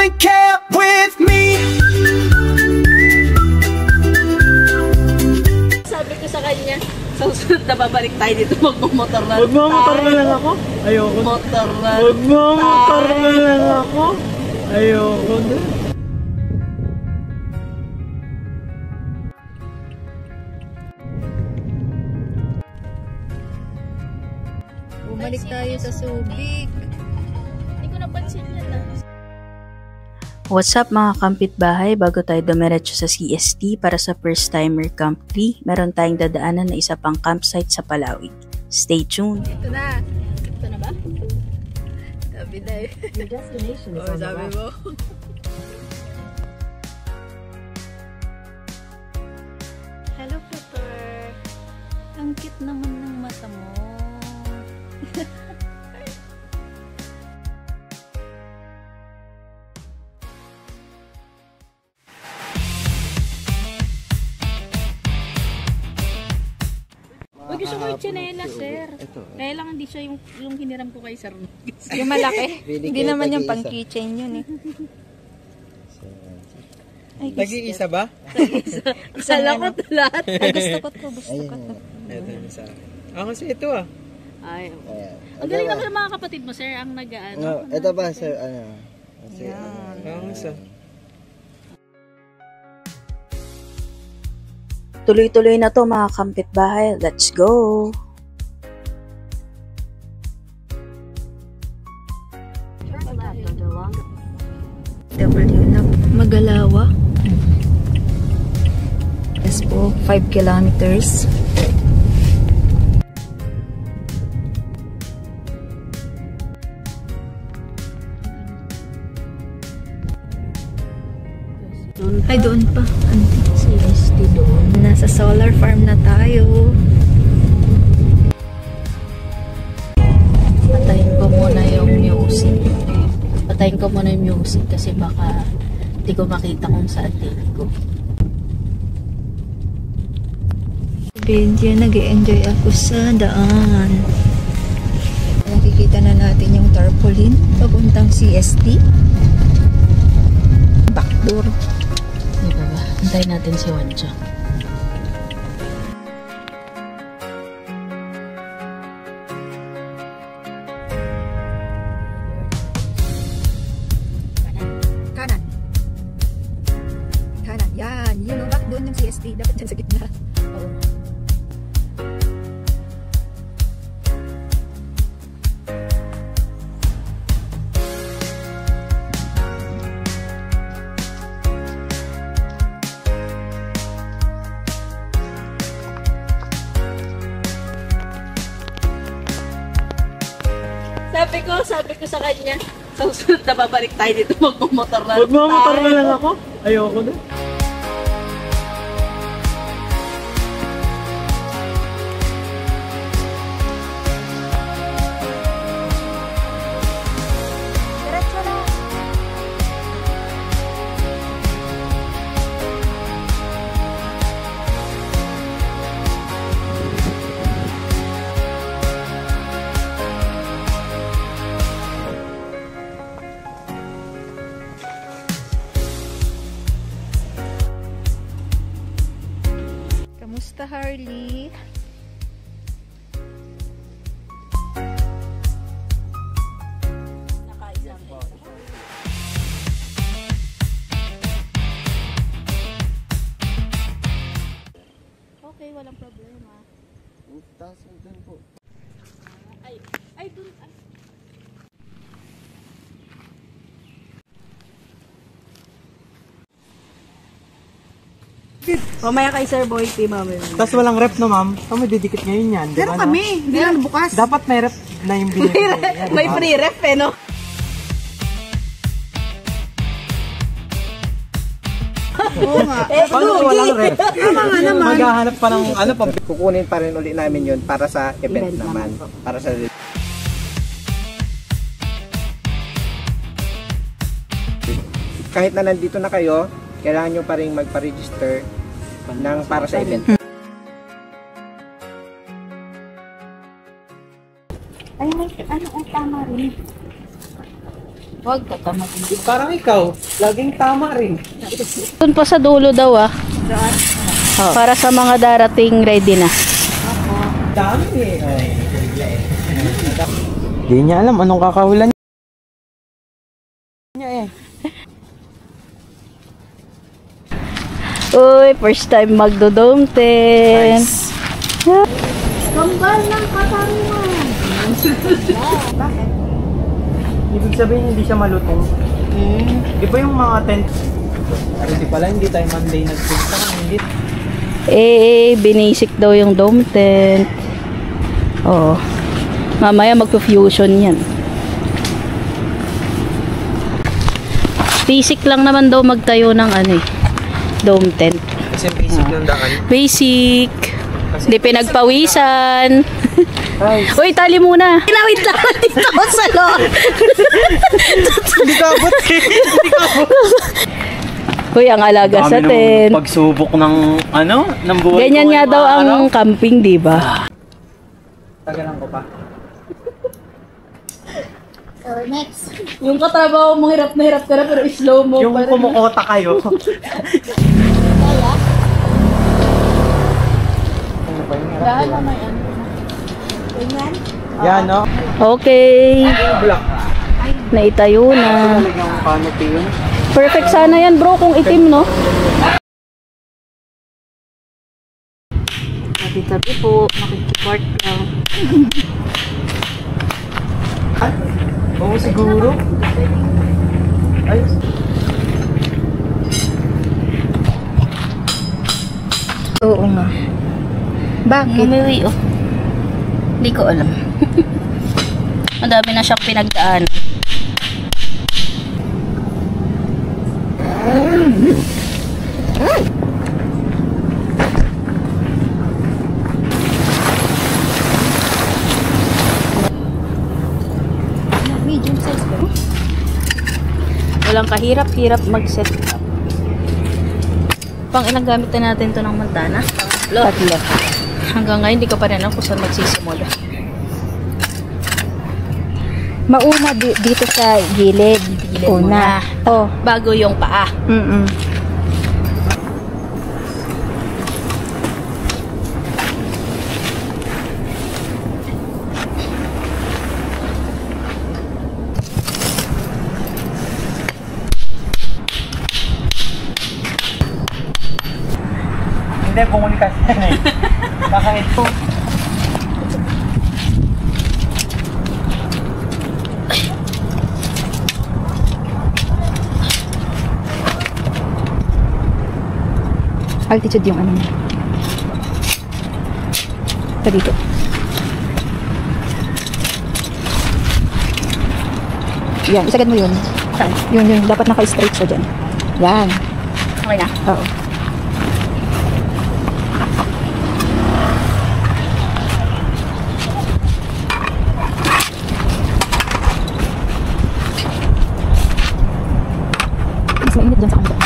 wanna camp with me. Sabi ko sa kanya, sa susunod na babalik tayo dito, magmumotor na. Magmumotor na lang ako? Ayoko. Motor na. Magmumotor na lang ako? Ayoko na. Bumalik tayo sa Subic. Hindi ko napansin yan na. What's up mga kampitbahay? Bago tayo dumiretso sa CST para sa first timer Camp 3, meron tayong dadaanan na isa pang campsite sa Palawig. Stay tuned! Ito na. Ito na ba? Sabi na eh. Your destination is on the Sabi left. mo. Hello, Pepper. Ang cute naman ng mata mo. Uy, gusto ko yung chinela, sir. Kaya lang hindi siya yung hiniram ko kay sir. Yung malaki. Hindi naman yung pang keychain yun eh. Nag-iisa ba? Isa lang ko ito lahat. Ay, gusto ko to. Gusto ko to. Ito yung isa. Kasi ito ah. Ay, ang galing naman ng mga kapatid mo, sir, ang nag-ano. Ito ba, sir, ano? Ang isa. Tuloy-tuloy na to mga kampitbahay. Let's go! Turn left onto Long. W na Magalawa. Yes po, 5 kilometers. Ay, doon pa. CST doon. Nasa solar farm na tayo. Patayin ko muna yung music. Patayin ko muna yung music kasi baka hindi ko makita kung saan din ko. Benji, nag-enjoy ako sa daan. Nakikita na natin yung tarpaulin papuntang CST. Backdoor. Di ba ba? Antayin natin si Wanja. Kanan. Kanan. Yan. Yun o, back doon yung CST. Dapat dyan sa gitna. Oo. Sabi ko sa kanya, sa susunod na babalik tayo dito, magmumotor na. Magmumotor na lang ako? Ayoko na. Diretso na. Kamusta, Harley? Okay, walang problema. Taas dun po. Ay, dun. Ay. Mamaya kay Sir Boy, mami. Tapos walang rep no ma'am? Kami didikit ngayon yan. Pero kami, hindi lang bukas. Dapat may rep na yung binigay. May free ref eh, no? Oo nga. Paano kung walang rep? Tama nga naman. Maghahanap pa ng ano pa. Kukunin pa rin ulit namin yun para sa event naman. Para sa kahit na nandito na kayo, kailangan nyo pa rin magpa-register ng para sa event. Ay, may ano, tama rin. Huwag tatamad. Parang ikaw, laging tama rin. Doon pa sa dulo daw ah. Para sa mga darating ready na. Dami eh. Hindi niya alam anong kakahulan niya eh. Uy, first time magdo-dome tent. Ibig sabihin hindi siya malutong. Di ba yung mga tent? Hindi pala, hindi tayo Monday nagpunta. Hindi. Binasic daw yung dome tent. Oo. Mamaya magpo-fusion yan. Basic lang naman daw magtayo ng dome tent. Kasi basic ng daan. Basic. Hindi pinagpawisan. Uy, tali muna. Wait lang. Dito ako sa loob. Hindi ka abot eh. Uy, ang alaga sa tent. Pagsubok ng ng buhay. Ganyan nga daw ang camping, di ba? Tagalan ko pa. Yung katrabaho mo, hirap na hirap ka na, pero slow mo. Yung kumukota kayo. Yan, no? Okay. Black. Naitayo na. Talagang canopy yun. Perfect sana yan bro kung itim, no? Tabi-tabi po, makikipark lang. Oo, siguro. Ayos. Oo nga. Bakit? Umiwi, oh. Hindi ko alam. Madami na siyang pinagdaan. Medium size ba? Walang kahirap-hirap mag-set up. Pang ilang gamit na natin to ng Montana? Tatlo. Hanggang ngayon, hindi ko pa rin alam kung saan magsisimula. Mauna dito sa gilid. Una. Oh. Bago yung paa. Hindi, komunikasyon eh. Baka ito. Altitude yung niya. Ito dito. Yan, isagad mo yun. Saan? Yun. Dapat naka-straight siya dyan. Yan. Okay na. Oo. Mas mainit dyan sa kanila.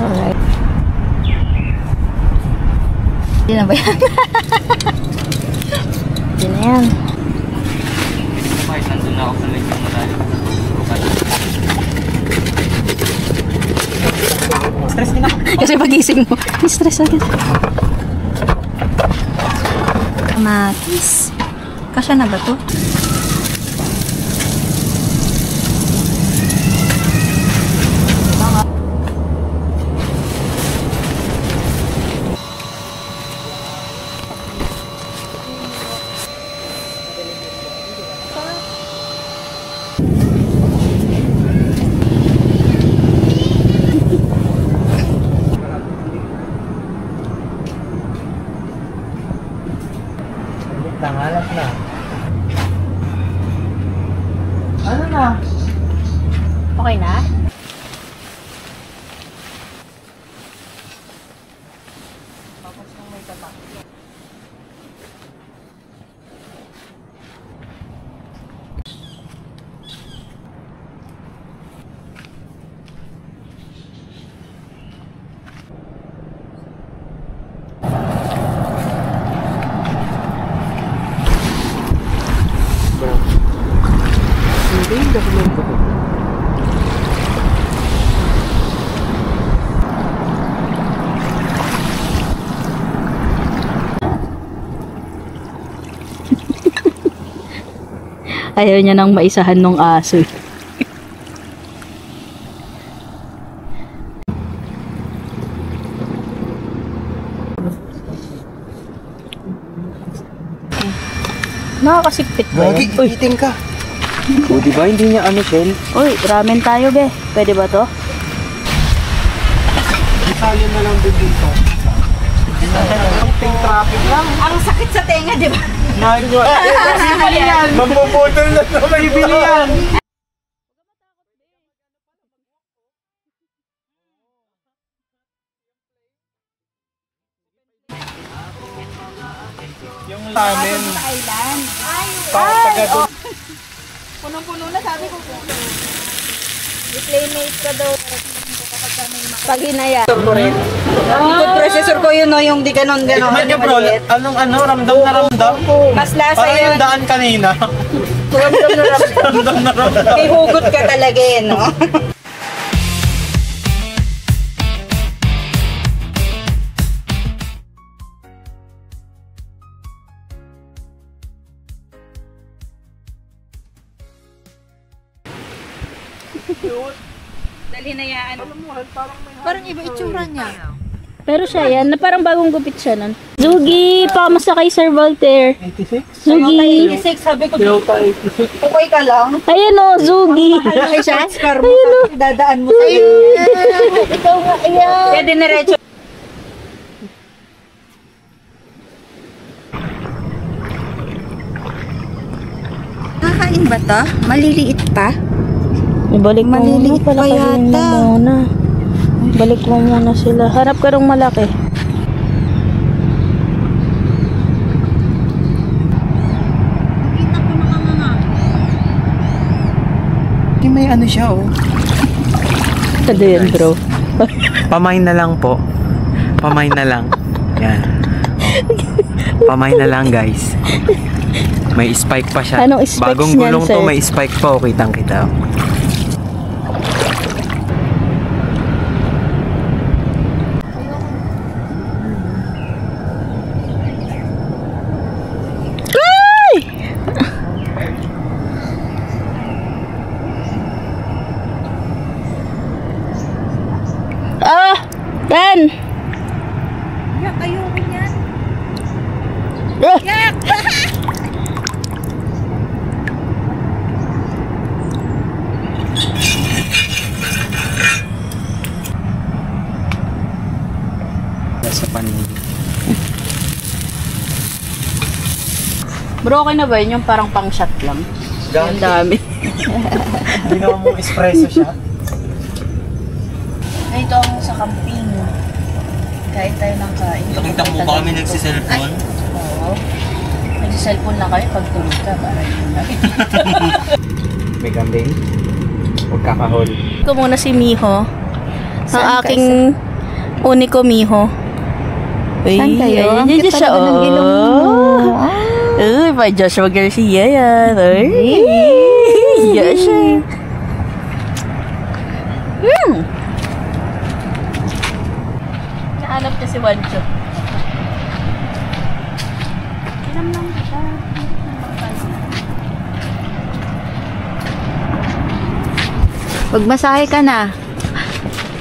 Alright. Hindi na ba yan? Hindi na yan. Nandun na ako sa lake ng malalim. Stress din ako. Kasi pagising mo, stress agad. Kamatis. Kasya na ba to? Tangalas na. Ayaw niya nang maisahan nung aso. Nakakasikpit ba Gagi, yun? Uy, eating ka. O, di ba? Hindi niya ano, Shell? uy, ramen tayo, be. Pwede ba to? Isali na lang din dito. Pink traffic lang. Ang sakit sa tenga, di ba? Bibili yan. Mambubutol na naman. Bibili yan. Yung ramen. Punong-puno na sabi ko. Playmate ka daw. Pag hinaya. Food processor ko yun, no, yung di ganon-ganon. Man niyo bro, anong ramdam na ramdam? Mas lasa Parang yun. yung daan kanina. Ramdam na ramdam. Ramdam na ramdam. May hugot ka talaga eh, no? Dalinayaan. Parang iba itsura niya. Pero siya yan, na parang bagong gupit siya nun. Zugi, pakamusta kay Sir Voltaire? 86? Zugi. 86, sabi ko, Toyota 86. okay ka lang. Ayan o, Zugi. Ay, siya, scar mo. Dadaan mo sa'yo. Ikaw nga, ayan. Kaya diniretso. Kakain ba to? Maliliit pa? Ibalik mo Maliliit muna, pa palakayin mo yata. muna. Balik mo muna sila. Harap ka ng malaki. Hindi may ano siya oh. Ano yan, bro? Pamay na lang po. Pamay na lang. Yan. Pamay na lang guys. May spike pa siya. Anong specs Bagong niyan, gulong to, sir? may spike pa. Oh, kitang kita. Ah! Yan! Yak, ayoko niyan. Sa paningin. Bro, okay na ba yun? Yung parang pang shot lang. Ang dami. Ginawa mo espresso shot. Ito ako sa camping. Kain tayo ng kain. Nakita mo ba kami nagsiselfone? Oo. Nag-cellphone lang kami pag tulog ka. Para yun lang. May kambing. Huwag kakahuli. Ito muna si Miho. Ang Saan ka? aking uniko Miho. Saan kayo? Ang Diyan cute siya. talaga ng ilong mo. Uy, pa Joshua Garcia yan. Ay. Yan siya. Nahanap niya si Wancho. Magmasahe ka na.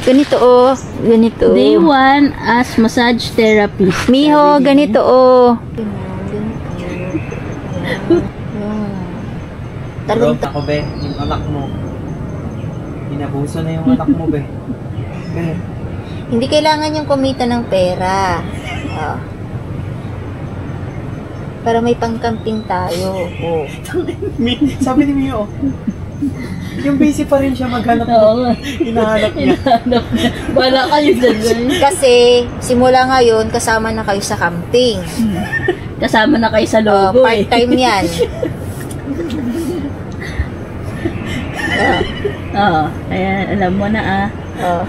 Ganito oh. Ganito. Day 1 as massage therapist. Miho, ganito oh. Bro, ako be, yung anak mo. Inabuso na yung anak mo be. Be. Hindi kailangan yung kumita ng pera. Oh. Para may pangkamping tayo. Oh. Sabi ni Mio, yung busy pa rin siya maghanap mo. Hinahanap niya. Wala kayo dyan. Kasi simula ngayon kasama na kayo sa camping. Kasama na kayo sa logo eh. Part-time yan. Oo. Ayan, alam mo na ah. Oh.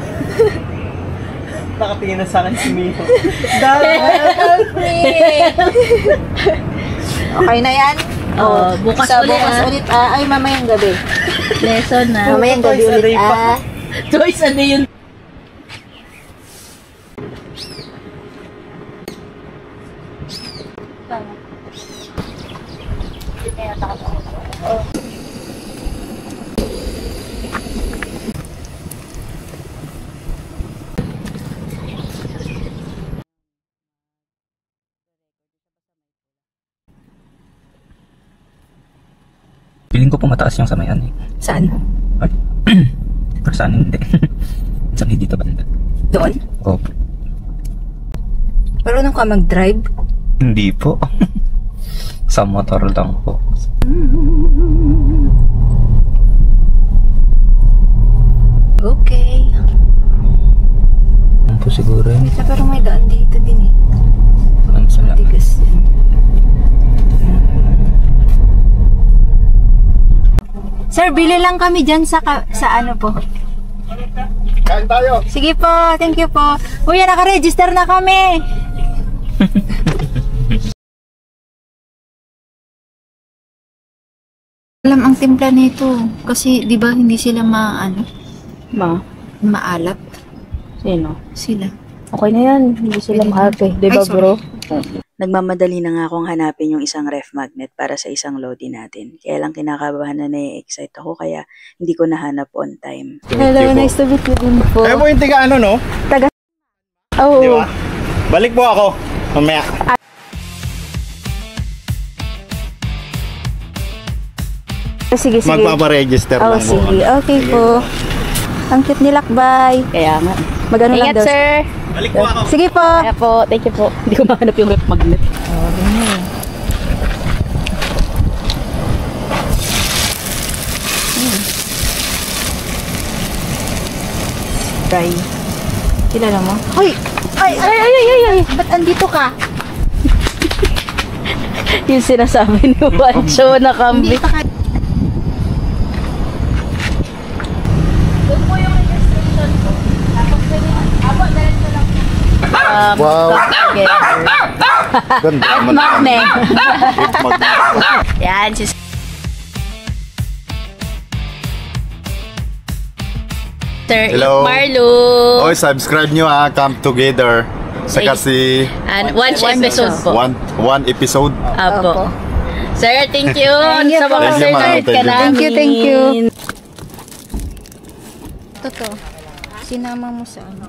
Nakatingin na sa akin si Mio. Help me! Okay na yan? Oo, bukas So, ulit bukas ah. ulit ay mamayang gabi. Lesson na. Mamayang gabi Twice a ulit day pa. Twice a day yun. Oh. Feeling ko po mataas yung sa may ano eh. Saan? Ay. Pero saan hindi. Saan hindi dito banda? Doon? Oo. Marunong ka mag-drive? Hindi po. Sa motor lang po. Okay. Ano po siguro yun? Pero may daan dito din eh. Ang sala. Tigas yan. Sir, bili lang kami dyan sa ano po. Kain tayo. Sige po, thank you po. Kuya, naka-register na kami. Alam ang timpla nito. Kasi, di ba, hindi sila maalat. Sino? Sila. Okay na yan. Hindi sila maarte. Di ba, Ay, sorry. bro? Nagmamadali na nga akong hanapin yung isang ref magnet para sa isang loadie natin. Kaya lang kinakabahan na na-excite ako kaya hindi ko nahanap on time. Hello, nice to meet you din po. Kayo po yung tiga ano, no? Oh. Di ba? Balik po ako. Mamaya. Sige, sige. Magpaparegister Oh, lang po. sige. Okay po. Ang cute ni Lakbay. Kaya nga. Magano lang daw. Ingat, sir. Balik po ako. Sige po. Kaya po. Thank you po. Hindi ko mahanap yung ref magnet. Try. Kilala mo? Ay! Ay! Ay! Ay! Ay! Ay! Ba't andito ka? Yung sinasabi ni Wancho na kambing. Hindi pa ka... Wow. Ganda naman. Magnet. Yan, si Sir Hello. Marlo. Oy, subscribe nyo Come Together. Saka si And one episode po. one episode. Apo. Sir, thank you. Sa mga Thank you, sir ma'am. ka Thank you. namin. Thank you. Totoo. Sinama mo sa ano?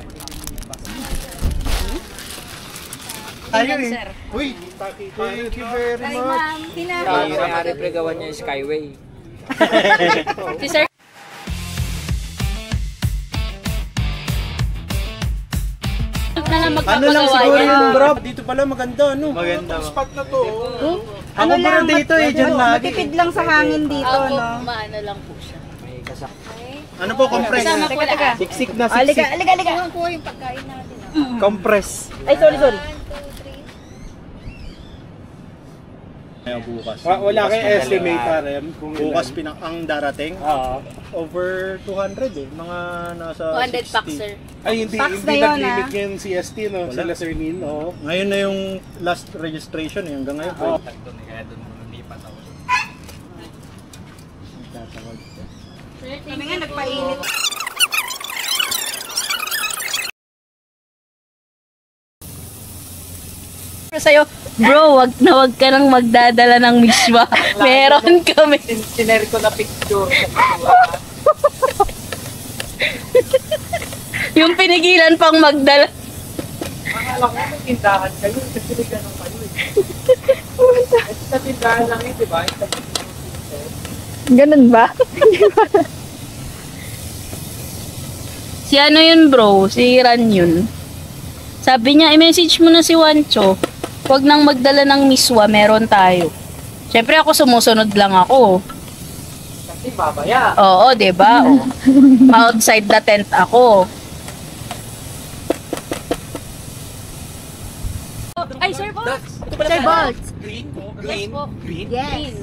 Tayo eh. Uy, thank you very much. May-ari pregawan niya yung Skyway. Si Sir Ano lang siguro yung bro? Dito pala maganda, ano? Maganda. Spot na to. Ako bro dito eh, dyan lagi. Matipid lang sa hangin dito, Opo, no? maano lang po siya. Ano po, compress? Kasama ko lahat. Siksik na Aliga, siksik. aliga, aliga. Kuha yung pagkain natin. Compress. Ay, sorry, sorry. Bukas. Wala kayong estimate RM kung Bukas ang darating. over 200 eh. Mga nasa 200 packs, sir. Ay, hindi Packs hindi na yun, nag-limit ngayon CST, no? Sila Sir Nin, no? Ngayon na yung last registration eh. Hanggang ngayon. Kami nga nagpainit. Sa'yo, bro, wag ka nang magdadala ng miswa. Meron kami. Sinare ko na picture. Yung pinigilan pang magdala. Akala ko may tindahan kayo. Kasi ganun kayo eh. Sa tindahan lang yun, di ba? Ganun ba? Si ano yun, bro? Si Ran yun. Sabi niya, i-message mo na si Wancho. Huwag nang magdala ng miswa, meron tayo. Siyempre ako sumusunod lang ako. Kasi babaya. Oo, 'di ba? Outside the tent ako. Ay, Sir Bolt! Sir Bolt! Green? Yes po. Green? Yes.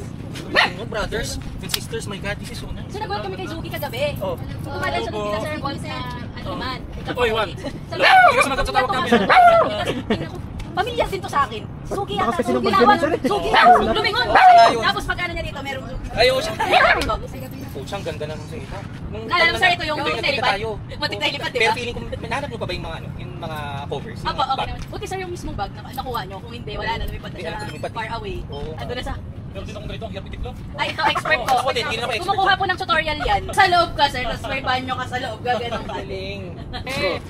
Oh, brothers and sisters, my God, this is so nice. So, nag-work kami kay Zuki kagabi. Oh. Kumalan sa kita, Sir Bolt, na ano man. Oy, Juan. Hindi ka sumagot sa tawag namin. Pamilya din to sa akin. Sugi yata. kasi Sugi nung lawan. pagdating, Sugi. Lumingon. Tapos pagkano niya dito, merong Ayaw siya. Puchang ganda na nung sa ita. Alam mo, sir, ito yung nagkita tayo. Matigtailipan, di Pero ba? feeling ko, nanap nyo pa ba yung mga, ano, yung mga covers? Yung Apo, okay bag? naman. Buti sir yung mismong bag na nakuha nyo. Kung hindi, wala na. Lumipat na siya Lumipat. far away. Oo. Ando na sa... Meron din akong ganito, ang hirap itiklo. Ay, ito, expert ko. Ako din, hindi na ako expert. Kumukuha po ng tutorial yan. Sa loob ka, sir. Tapos may banyo ka sa loob. Gaganong ka. Galing.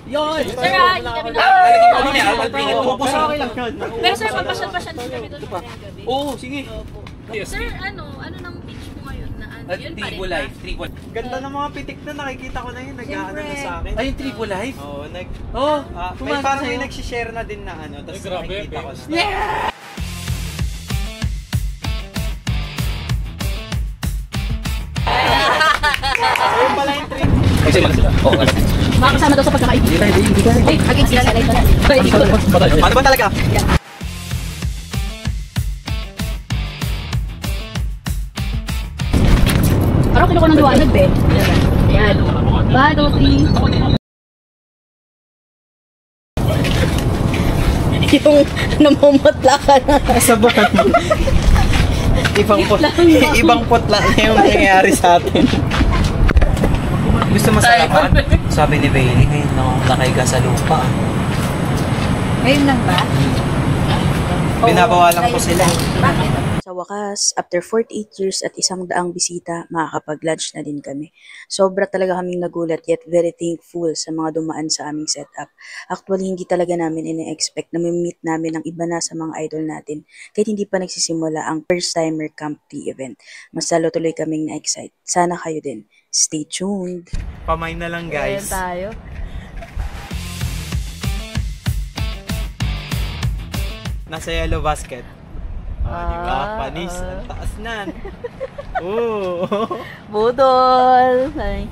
Yun! Sir, hindi kami na... Lalagyan ko mamaya, I'll bring it. Ubus na. Pero sir, pampasyal-pasyal din kami doon. Oo, sige. Sir, ano nang pitch mo ngayon na Yun pa rin Triple ba? Life. Ganda ng mga pitik na nakikita ko na yun. Nag-ano na sa akin. Ay, yung Triple Life? Oo, may pumasok parang sa'yo? may nagsishare na din na ano. Tapos nakikita ko na. Ayun pala yung trick. Kasi mga sila. Oo, kasi. Makakasama daw sa pagkakain. Ay, again sila sa live pala. Ano ba talaga? Parang kinuha ng liwanag, be. Ayan. 1, 2, 3. Yung namumutla ka na. Sabahan mo. Ibang putla na yung nangyayari sa atin. Gusto mo sa laban? Sabi ni Bailey, ngayon na nakahiga sa lupa. Ngayon lang ba? Binabawalan ko sila. Sa wakas, after 48 years at 100 bisita, makakapag-lunch na din kami. Sobra talaga kaming nagulat yet very thankful sa mga dumaan sa aming setup. Actually, hindi talaga namin ine-expect na may-meet namin ang iba na sa mga idol natin kahit hindi pa nagsisimula ang first timer Camp 3 event. Mas lalo tuloy kaming na-excite. Sana kayo din. Stay tuned! Pamay na lang guys. Ayan tayo. Nasa yellow basket. Diba? Panis. Ang taas nan. Oo. Budol. Ay.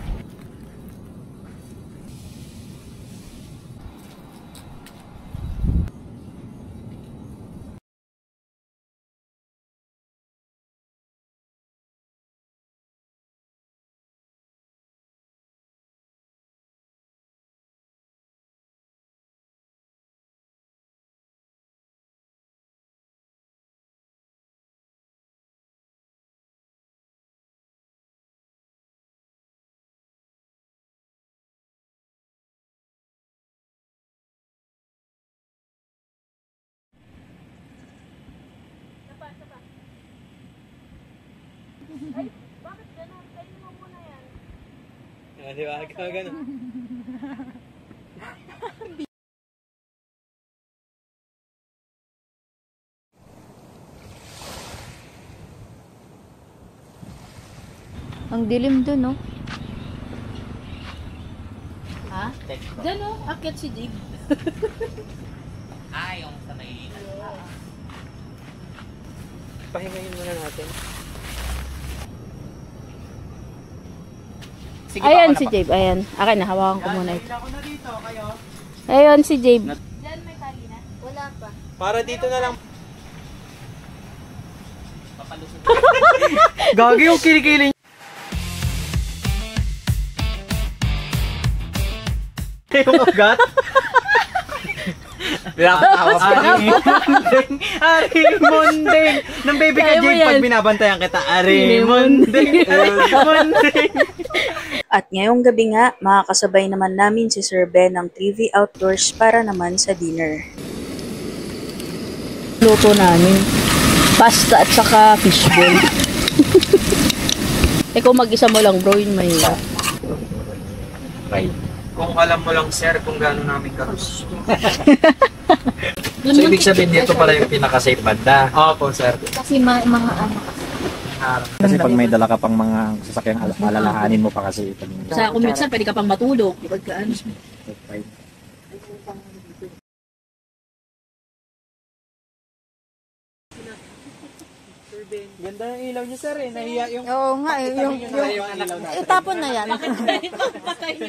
Diba? Ganun. Ang dilim dun, no? Ha? Diyan o, akit si Jig. Yung sa may... Pahingayin muna natin. Sige, Ayan si Jabe, ayan. Akin na, hawakan ko muna ito. Ako na dito, kayo. Ayan si Jabe. Wala pa. Para dito na lang. Gagi yung kilikili. Yung ugat? Ari Mundeng. Nang baby ka, Kaya mo Jade, yan. pag binabantayan kita, Ari Mundeng. Ari Mundeng. At ngayong gabi nga, makakasabay naman namin si Sir Ben ng 3V Outdoors para naman sa dinner. Luto namin. Pasta at saka fishball. Ikaw mag-isa mo lang bro, yun mahirap. Right. Kung alam mo lang, sir, kung gaano namin karus. So, ibig sabihin dito pala yung pinaka-safe banda. Opo, sir. Kasi mga ano Kasi pag may dala ka pang mga sasakyang alalahanin mo pa kasi. Sa commute sir, pwede ka pang matulog. Pagka ano. Ganda ng ilaw niyo, sir, eh. Nahiya yung... Oo nga, yung itapon na yan.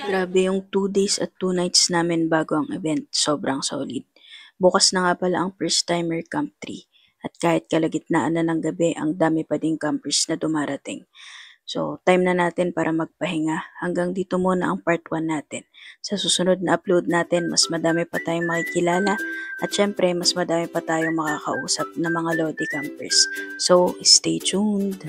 Grabe yung 2 days at 2 nights namin bago ang event. Sobrang solid. Bukas na nga pala ang first timer Camp 3. At kahit kalagitnaan na ng gabi, ang dami pa ding campers na dumarating. So, time na natin para magpahinga. Hanggang dito muna ang part 1 natin. Sa susunod na upload natin, mas madami pa tayong makikilala at syempre, mas madami pa tayong makakausap na mga Lodi campers. So, stay tuned!